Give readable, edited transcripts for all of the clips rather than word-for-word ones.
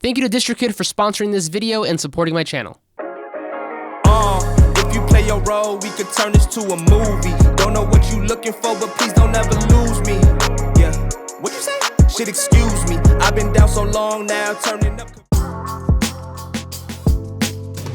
Thank you to DistroKid for sponsoring this video and supporting my channel. If you play your role, we could turn this to a movie. Don't know what you looking for, but please don't ever lose me. Yeah, what you say? Shit, excuse me. I've been down so long now, turning up.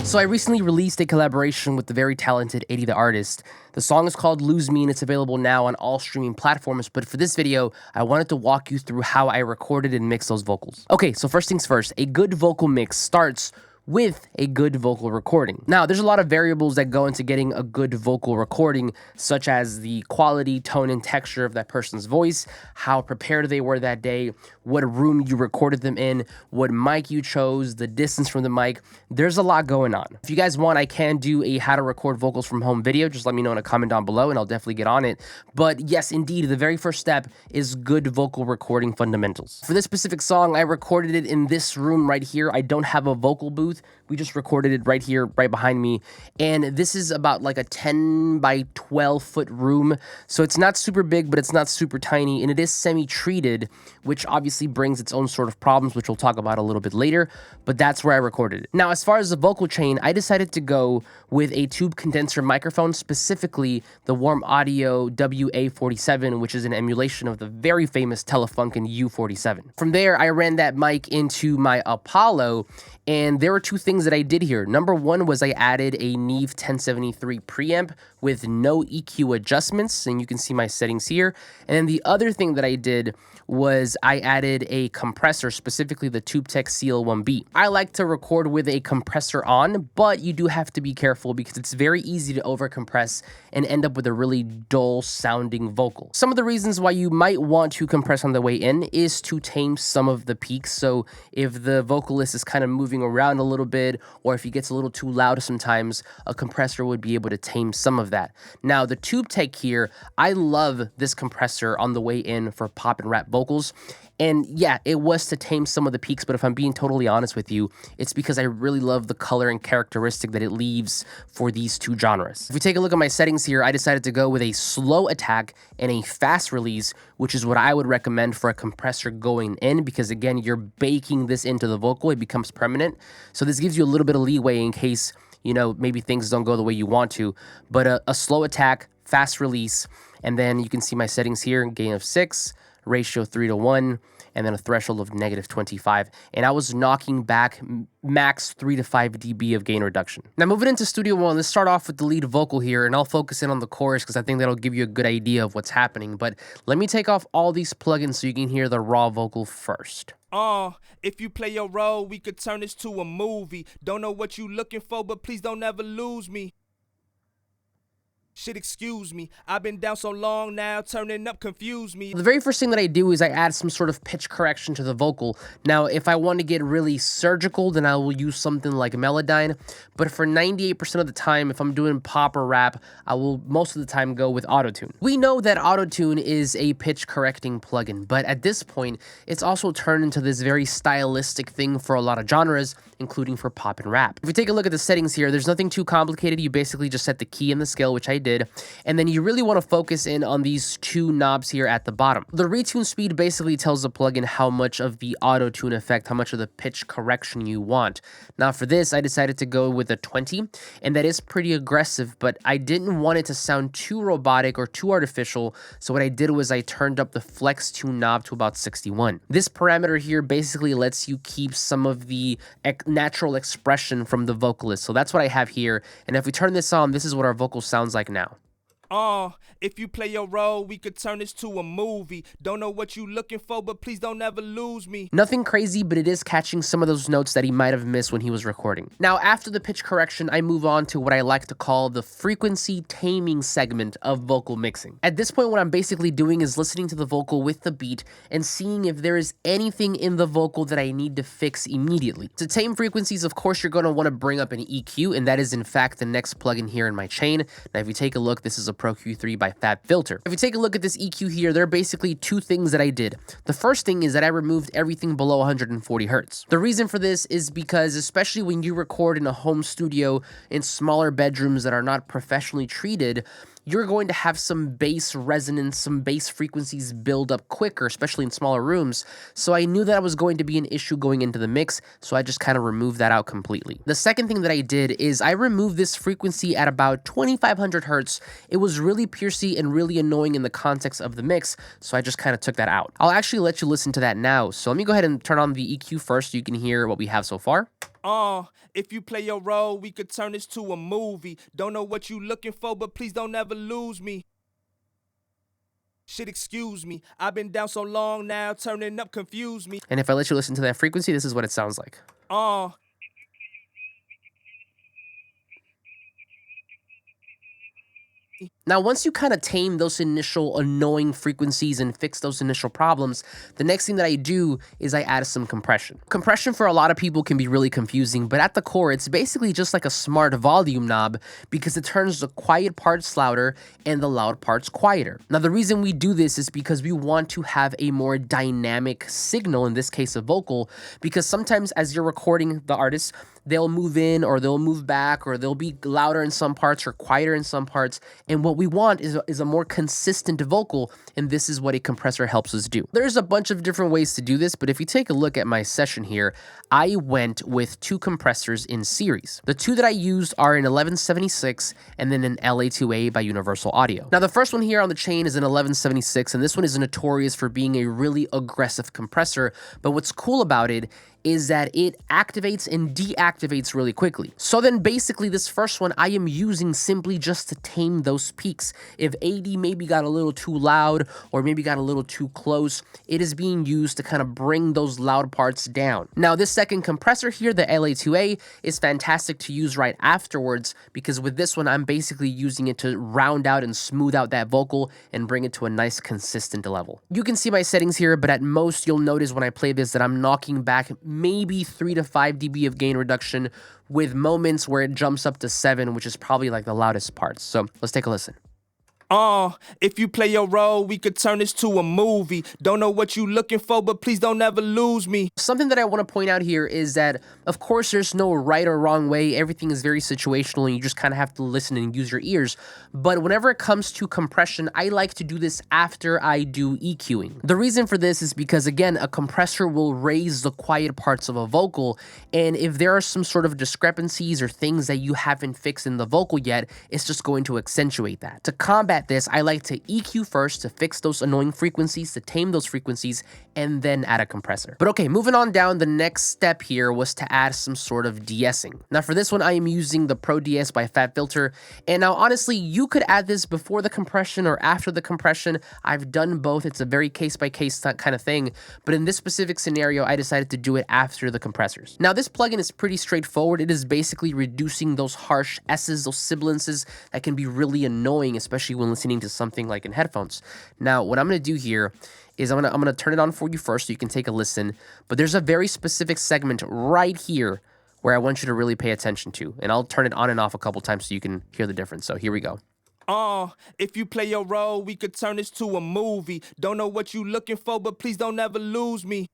So I recently released a collaboration with the very talented 80 the Artist. The song is called Lose Me and it's available now on all streaming platforms, but for this video, I wanted to walk you through how I recorded and mixed those vocals. Okay, so first things first, a good vocal mix starts with a good vocal recording. Now, there's a lot of variables that go into getting a good vocal recording, such as the quality, tone, and texture of that person's voice, how prepared they were that day, what room you recorded them in, what mic you chose, the distance from the mic. There's a lot going on. If you guys want, I can do a how to record vocals from home video. Just let me know in a comment down below and I'll definitely get on it. But yes, indeed, the very first step is good vocal recording fundamentals. For this specific song, I recorded it in this room right here. I don't have a vocal booth. We just recorded it right here, right behind me. And this is about like a 10 by 12 foot room. So it's not super big, but it's not super tiny. And it is semi-treated, which obviously brings its own sort of problems, which we'll talk about a little bit later. But that's where I recorded it. Now, as far as the vocal chain, I decided to go with a tube condenser microphone, specifically the Warm Audio WA47, which is an emulation of the very famous Telefunken U47. From there, I ran that mic into my Apollo, and there were two things that I did here. Number one was I added a Neve 1073 preamp with no EQ adjustments, and you can see my settings here. And then the other thing that I did was I added a compressor, specifically the TubeTech CL1B. I like to record with a compressor on, but you do have to be careful because it's very easy to overcompress and end up with a really dull sounding vocal. Some of the reasons why you might want to compress on the way in is to tame some of the peaks. So if the vocalist is kind of moving around a little bit, or if he gets a little too loud sometimes, a compressor would be able to tame some of that. Now, the TubeTech here, I love this compressor on the way in for pop and rap vocals. And yeah, it was to tame some of the peaks, but if I'm being totally honest with you, it's because I really love the color and characteristic that it leaves for these two genres. If we take a look at my settings here, I decided to go with a slow attack and a fast release, which is what I would recommend for a compressor going in, because again, you're baking this into the vocal, it becomes permanent. So this gives you a little bit of leeway in case, you know, maybe things don't go the way you want to, but a slow attack, fast release, and then you can see my settings here, gain of 6, ratio 3:1, and then a threshold of -25. And I was knocking back max 3 to 5 dB of gain reduction. Now moving into Studio One, let's start off with the lead vocal here, and I'll focus in on the chorus because I think that'll give you a good idea of what's happening. But let me take off all these plugins so you can hear the raw vocal first. If you play your role, we could turn this to a movie. Don't know what you looking for, but please don't ever lose me. Shit, excuse me. I've been down so long now, turning up confuse me. The very first thing that I do is I add some sort of pitch correction to the vocal. Now, if I want to get really surgical, then I will use something like Melodyne. But for 98% of the time, if I'm doing pop or rap, I will most of the time go with Auto-Tune. We know that Auto-Tune is a pitch correcting plugin, but at this point, it's also turned into this very stylistic thing for a lot of genres, including for pop and rap. If we take a look at the settings here, there's nothing too complicated. You basically just set the key and the scale, which I did. And then you really want to focus in on these two knobs here at the bottom. The retune speed basically tells the plugin how much of the auto-tune effect, how much of the pitch correction you want. Now for this, I decided to go with a 20, and that is pretty aggressive, but I didn't want it to sound too robotic or too artificial, so what I did was I turned up the flex tune knob to about 61. This parameter here basically lets you keep some of the natural expression from the vocalist, so that's what I have here, and if we turn this on, this is what our vocal sounds like now. If you play your role, we could turn this to a movie. Don't know what you looking for, but please don't ever lose me. Nothing crazy, but it is catching some of those notes that he might have missed when he was recording. Now, after the pitch correction, I move on to what I like to call the frequency taming segment of vocal mixing. At this point, what I'm basically doing is listening to the vocal with the beat and seeing if there is anything in the vocal that I need to fix immediately. To tame frequencies, of course, you're going to want to bring up an EQ, and that is in fact the next plugin here in my chain. Now, if you take a look, this is a Pro Q3 by FabFilter. If you take a look at this EQ here, there are basically two things that I did. The first thing is that I removed everything below 140 hertz. The reason for this is because, especially when you record in a home studio in smaller bedrooms that are not professionally treated, you're going to have some bass resonance, some bass frequencies build up quicker, especially in smaller rooms. So I knew that was going to be an issue going into the mix, so I just kind of removed that out completely. The second thing that I did is I removed this frequency at about 2500 hertz. It was really piercy and really annoying in the context of the mix, so I just kind of took that out. I'll actually let you listen to that now. So let me go ahead and turn on the EQ first so you can hear what we have so far. If you play your role, we could turn this to a movie. Don't know what you looking for, but please don't ever lose me. Shit, excuse me. I've been down so long now, turning up confuse me. And if I let you listen to that frequency, this is what it sounds like. Now, once you kind of tame those initial annoying frequencies and fix those initial problems, the next thing that I do is I add some compression. Compression for a lot of people can be really confusing, but at the core, it's basically just like a smart volume knob because it turns the quiet parts louder and the loud parts quieter. Now, the reason we do this is because we want to have a more dynamic signal, in this case a vocal, because sometimes as you're recording the artist, they'll move in or they'll move back or they'll be louder in some parts or quieter in some parts. And what we want is a more consistent vocal, and this is what a compressor helps us do. There's a bunch of different ways to do this, but if you take a look at my session here, I went with 2 compressors in series. The 2 that I used are an 1176 and then an LA2A by Universal Audio. Now, the first one here on the chain is an 1176, and this one is notorious for being a really aggressive compressor, but what's cool about it is that it activates and deactivates really quickly. So then basically this first one I am using simply just to tame those peaks. If 80 maybe got a little too loud or maybe got a little too close, it is being used to kind of bring those loud parts down. Now this second compressor here, the LA2A, is fantastic to use right afterwards because with this one I'm basically using it to round out and smooth out that vocal and bring it to a nice consistent level. You can see my settings here, but at most you'll notice when I play this that I'm knocking back maybe 3 to 5 dB of gain reduction with moments where it jumps up to 7, which is probably like the loudest parts. So let's take a listen. If you play your role, we could turn this to a movie. Don't know what you looking for, but please don't ever lose me. Something that I want to point out here is that, of course, there's no right or wrong way. Everything is very situational, and you just kind of have to listen and use your ears. But whenever it comes to compression, I like to do this after I do EQing. The reason for this is because, again, a compressor will raise the quiet parts of a vocal, and if there are some sort of discrepancies or things that you haven't fixed in the vocal yet, it's just going to accentuate that. To combat this, I like to EQ first to fix those annoying frequencies, to tame those frequencies, and then add a compressor. But okay, moving on down, the next step here was to add some sort of de-essing. Now for this one, I am using the Pro DS by FabFilter, and now honestly, you could add this before the compression or after the compression. I've done both. It's a very case-by-case kind of thing, but in this specific scenario, I decided to do it after the compressors. Now this plugin is pretty straightforward. It is basically reducing those harsh S's, those sibilances that can be really annoying, especially when listening to something like in headphones. Now, what I'm going to do here is I'm gonna turn it on for you first so you can take a listen, but there's a very specific segment right here where I want you to really pay attention to, and I'll turn it on and off a couple times so you can hear the difference. So here we go. If you play your role, we could turn this to a movie. Don't know what you looking for, but please don't ever lose me.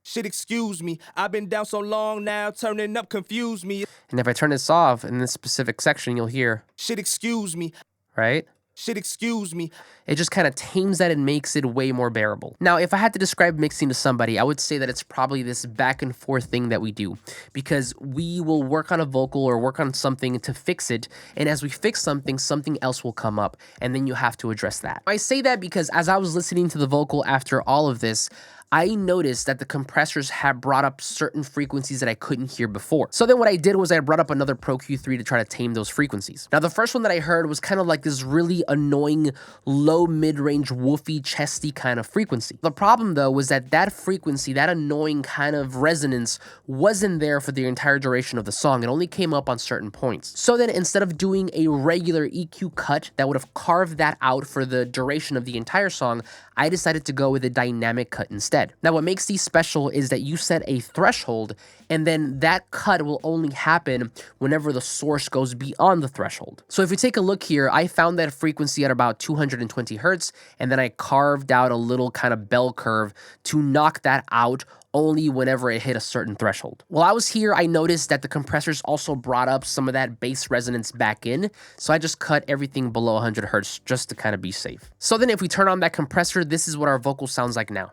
Shit, excuse me. I've been down so long now, turning up confuse me. And if I turn this off in this specific section, you'll hear, shit, excuse me. Right? Shit, excuse me. It just kind of tames that and makes it way more bearable. Now, if I had to describe mixing to somebody, I would say that it's probably this back and forth thing that we do, because we will work on a vocal or work on something to fix it, and as we fix something, something else will come up, and then you have to address that. I say that because as I was listening to the vocal after all of this, I noticed that the compressors had brought up certain frequencies that I couldn't hear before. So then what I did was I brought up another Pro Q3 to try to tame those frequencies. Now, the first one that I heard was kind of like this really annoying, low mid-range, woofy, chesty kind of frequency. The problem, though, was that that frequency, that annoying kind of resonance, wasn't there for the entire duration of the song. It only came up on certain points. So then instead of doing a regular EQ cut that would have carved that out for the duration of the entire song, I decided to go with a dynamic cut instead. Now, what makes these special is that you set a threshold, and then that cut will only happen whenever the source goes beyond the threshold. So if you take a look here, I found that frequency at about 220 hertz, and then I carved out a little kind of bell curve to knock that out only whenever it hit a certain threshold. While I was here, I noticed that the compressors also brought up some of that bass resonance back in, so I just cut everything below 100 hertz just to kind of be safe. So then if we turn on that compressor, this is what our vocal sounds like now.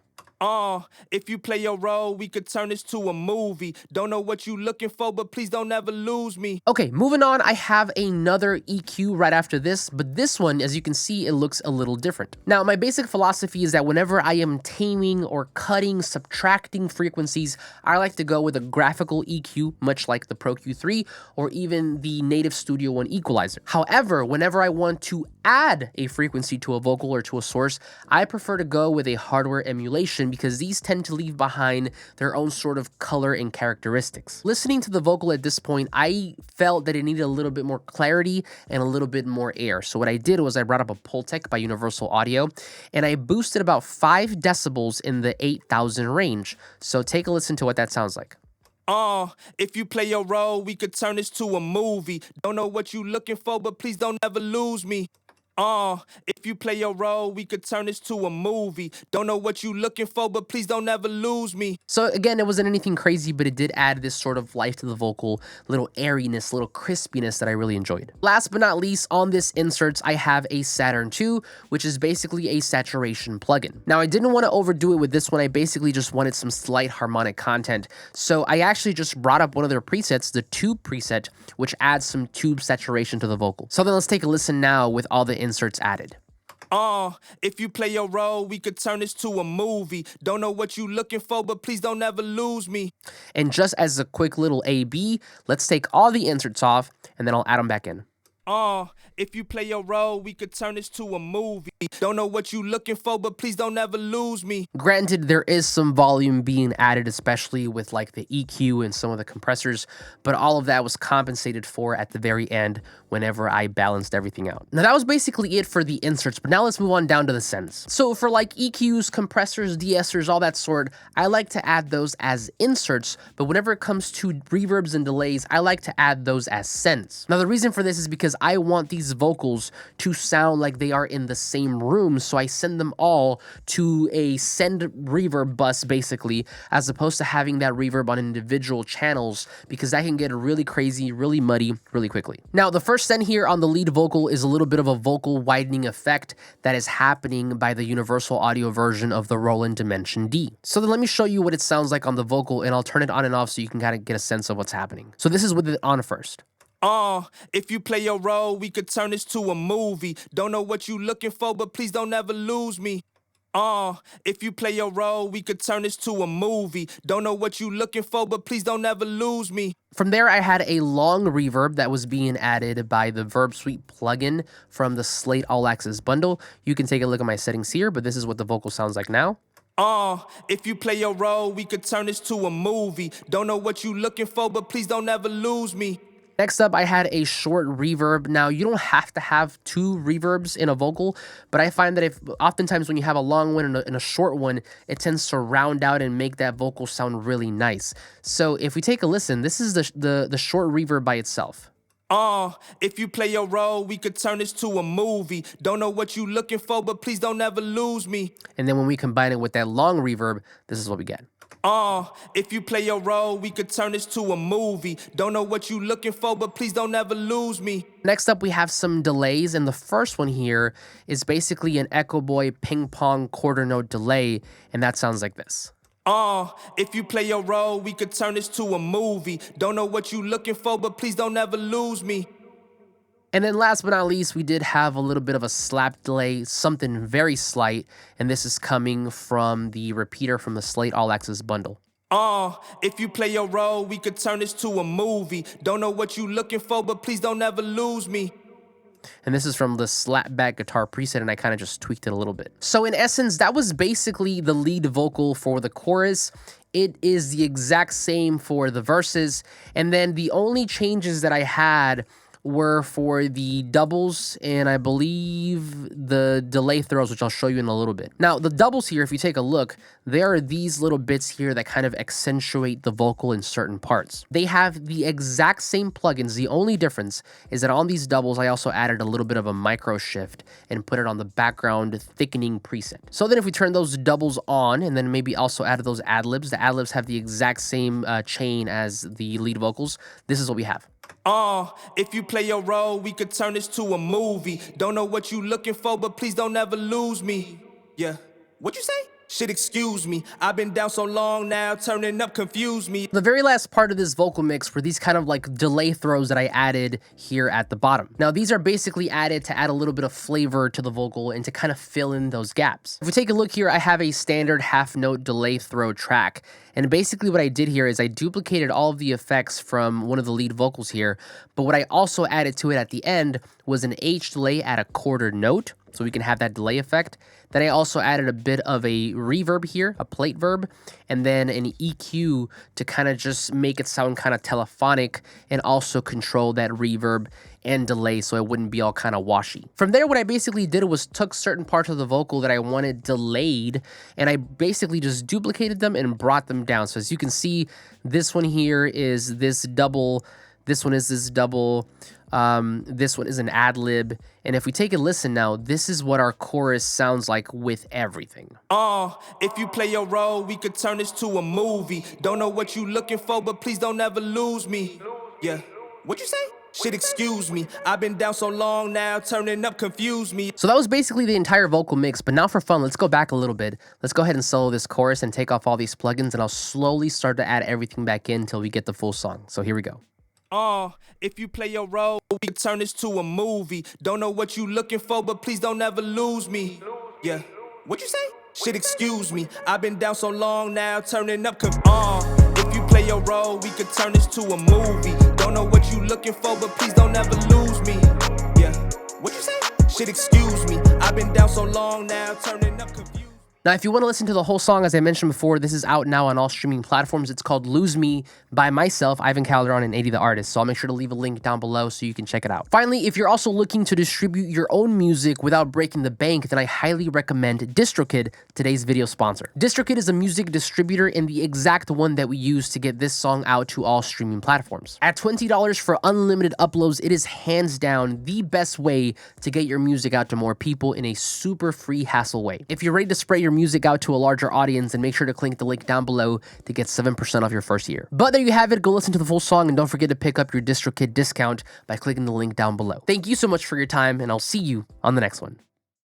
If you play your role, we could turn this to a movie. Don't know what you looking for, but please don't ever lose me. Okay, moving on, I have another EQ right after this, but this one, as you can see, it looks a little different. Now, my basic philosophy is that whenever I am taming or cutting, subtracting frequencies, I like to go with a graphical EQ, much like the Pro Q3 or even the native Studio One equalizer. However, whenever I want to add a frequency to a vocal or to a source, I prefer to go with a hardware emulation because these tend to leave behind their own sort of color and characteristics. Listening to the vocal at this point, I felt that it needed a little bit more clarity and a little bit more air. So what I did was I brought up a Pultec by Universal Audio and I boosted about 5 decibels in the 8,000 range. So take a listen to what that sounds like. If you play your role, we could turn this to a movie. Don't know what you looking for, but please don't ever lose me. If you play your role, we could turn this to a movie. Don't know what you looking for, but please don't ever lose me. So again, it wasn't anything crazy, but it did add this sort of life to the vocal, little airiness, little crispiness that I really enjoyed. Last but not least, on this inserts, I have a Saturn II, which is basically a saturation plugin. Now, I didn't want to overdo it with this one. I basically just wanted some slight harmonic content. So I actually just brought up one of their presets, the tube preset, which adds some tube saturation to the vocal. So then let's take a listen now with all the inserts added. If you play your role, we could turn this to a movie. Don't know what you looking for, but please don't ever lose me. And just as a quick little A-B, let's take all the inserts off, and then I'll add them back in. If you play your role, we could turn this to a movie. Don't know what you looking for, but please don't ever lose me. Granted, there is some volume being added, especially with like the EQ and some of the compressors, but all of that was compensated for at the very end whenever I balanced everything out. Now that was basically it for the inserts, but now let's move on down to the sends. So for like EQs, compressors, de-essers, all that sort, I like to add those as inserts, but whenever it comes to reverbs and delays, I like to add those as sends. Now the reason for this is because I want these vocals to sound like they are in the same room, so I send them all to a send reverb bus basically, as opposed to having that reverb on individual channels, because that can get really crazy, really muddy, really quickly. Now the first send here on the lead vocal is a little bit of a vocal widening effect that is happening by the Universal Audio version of the Roland Dimension D. So then let me show you what it sounds like on the vocal, and I'll turn it on and off so you can kind of get a sense of what's happening. So this is with it on first. If you play your role, we could turn this to a movie. Don't know what you looking for, but please don't ever lose me. If you play your role, we could turn this to a movie. Don't know what you looking for, but please don't ever lose me. From there, I had a long reverb that was being added by the Verb Suite plugin from the Slate All Access bundle. You can take a look at my settings here, but this is what the vocal sounds like now. If you play your role, we could turn this to a movie. Don't know what you looking for, but please don't ever lose me. Next up, I had a short reverb. Now, you don't have to have 2 reverbs in a vocal, but I find that oftentimes when you have a long one and a short one, it tends to round out and make that vocal sound really nice. So if we take a listen, this is the short reverb by itself. If you play your role, we could turn this to a movie. Don't know what you looking for, but please don't ever lose me. And then when we combine it with that long reverb, this is what we get. If you play your role, we could turn this to a movie. Don't know what you looking for, but please don't ever lose me. Next up, we have some delays, and the first one here is basically an Echo Boy ping pong quarter note delay, and that sounds like this. If you play your role, we could turn this to a movie. Don't know what you looking for, but please don't ever lose me. And then last but not least, we did have a little bit of a slap delay, something very slight, and this is coming from the repeater from the Slate All Access bundle. If you play your role, we could turn this to a movie. Don't know what you looking for, but please don't ever lose me. And this is from the slapback guitar preset, and I kind of just tweaked it a little bit. So in essence, that was basically the lead vocal for the chorus. It is the exact same for the verses, and then the only changes that I had were for the doubles and I believe the delay throws, which I'll show you in a little bit. Now, the doubles here, if you take a look, there are these little bits here that kind of accentuate the vocal in certain parts. They have the exact same plugins. The only difference is that on these doubles, I also added a little bit of a micro shift and put it on the background thickening preset. So then if we turn those doubles on and then maybe also added those ad-libs, the ad-libs have the exact same chain as the lead vocals. This is what we have. If you play your role, we could turn this to a movie. Don't know what you looking for, but please don't ever lose me. Yeah. What you say? Shit, excuse me. I've been down so long now, turning up confused me. The very last part of this vocal mix were these kind of like delay throws that I added here at the bottom. Now, these are basically added to add a little bit of flavor to the vocal and to kind of fill in those gaps. If we take a look here, I have a standard half note delay throw track. And basically what I did here is I duplicated all of the effects from one of the lead vocals here, but what I also added to it at the end was an H delay at a quarter note, so we can have that delay effect. Then I also added a bit of a reverb here, a plate verb, and then an EQ to kind of just make it sound kind of telephonic and also control that reverb and delay so it wouldn't be all kind of washy. From there, what I basically did was took certain parts of the vocal that I wanted delayed, and I basically just duplicated them and brought them down. So as you can see, this one here is this double, this one is this double, this one is an ad-lib, and if we take a listen now, this is what our chorus sounds like with everything. If you play your role, we could turn this to a movie. Don't know what you looking for, but please don't ever lose me. Yeah. What you say? Shit, excuse me. I've been down so long now, turning up confused me. So that was basically the entire vocal mix, but now for fun, let's go back a little bit. Let's go ahead and solo this chorus and take off all these plugins, and I'll slowly start to add everything back in until we get the full song. So here we go. If you play your role, we can turn this to a movie. Don't know what you looking for, but please don't ever lose me. Yeah. What you say? Shit, excuse me. I've been down so long now, turning up. If you play your role, we could turn this to a movie. Don't know what you looking for, but please don't ever lose me. Yeah. What you say? Shit, excuse me. I've been down so long now, turning up confused. Now, if you want to listen to the whole song, as I mentioned before, this is out now on all streaming platforms. It's called Lose Me by myself, Ivan Calderon, and 80 the Artist. So I'll make sure to leave a link down below so you can check it out. Finally, if you're also looking to distribute your own music without breaking the bank, then I highly recommend DistroKid, today's video sponsor. DistroKid is a music distributor and the exact one that we use to get this song out to all streaming platforms. At $20 for unlimited uploads, it is hands down the best way to get your music out to more people in a super free hassle way. If you're ready to spray your music out to a larger audience, and make sure to click the link down below to get 7% off your first year. But there you have it. Go listen to the full song, and don't forget to pick up your DistroKid discount by clicking the link down below. Thank you so much for your time, and I'll see you on the next one.